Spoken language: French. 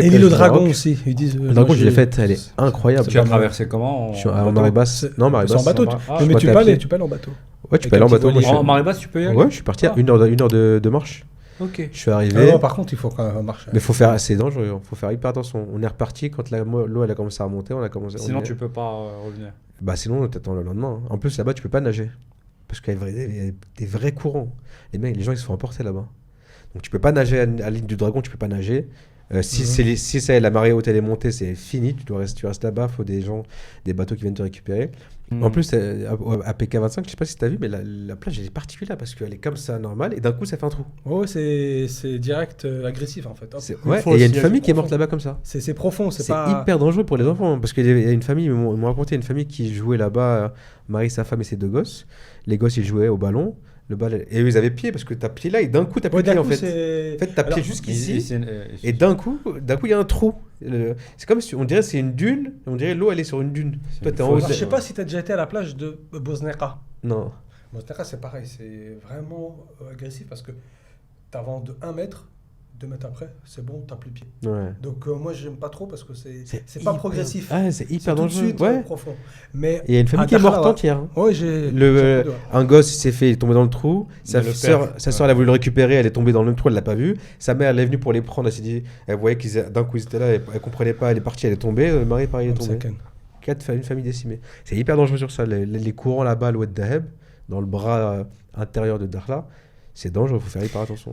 Et l'île au dragon aussi, ils disent. Le dragon, je l'ai faite, elle est incroyable. Tu as traversé comment? Je suis en marée basse. Non, marée C'est en basse. bateau. Mais tu peux aller en bateau. Ouais, tu peux aller en bateau. En marée basse, tu peux y aller? Ouais, je suis parti à 1 heure de marche. Ok. Je suis arrivé. Par contre, il faut quand même marcher. Mais c'est dangereux, faut faire hyper attention. On est reparti quand l'eau elle a commencé à remonter, on a commencé. Sinon, tu peux pas revenir. Bah sinon, t'attends le lendemain. En plus là-bas, tu peux pas nager parce qu'il y a des vrais courants. Les gens ils se font emporter là-bas. Donc tu peux pas nager à l'île du Dragon, tu peux pas nager. Si la marée haute elle est montée, c'est fini. Tu restes là-bas. Faut des bateaux qui viennent te récupérer. En plus, à PK25, je sais pas si tu as vu, mais la plage elle est particulière parce qu'elle est comme ça normale et d'un coup ça fait un trou. Oh, c'est direct agressif en fait. Ouais, et il y a une famille qui est morte là-bas comme ça. C'est profond, c'est hyper dangereux pour les enfants parce qu'il y a une famille, ils m'ont raconté une famille qui jouait là-bas, Marie, sa femme et ses 2 gosses. Les gosses ils jouaient au ballon. Et ils avaient pied parce que t'as pied là et d'un coup t'as plus pied en fait. En fait t'as pied jusqu'ici et d'un coup il y a un trou. C'est comme si on dirait c'est une dune, on dirait l'eau elle est sur une dune. Toi t'es en haut. Je sais pas si t'as déjà été à la plage de Bosneka. Non. Bosneka c'est pareil, c'est vraiment agressif parce que t'avances de 1 mètre, 2 mètres après, c'est bon, t'as plus pied. Ouais. Donc moi j'aime pas trop parce que c'est pas progressif. Ah, c'est hyper dangereux. Ouais. Profond. Mais il y a une famille qui est morte entière. Ouais, un gosse il est tombé dans le trou. Sa sœur elle a voulu le récupérer, elle est tombée dans le même trou, elle l'a pas vu. Sa mère elle est venue pour les prendre, elle s'est dit, elle voyait d'un coup ils étaient là, elle comprenait pas, elle est partie, elle est tombée. Le mari pareil est tombé. Une famille décimée. C'est hyper dangereux sur ça. Les courants là-bas à l'ouest d'Aheb, dans le bras intérieur de Dakhla, c'est dangereux, il faut faire hyper attention.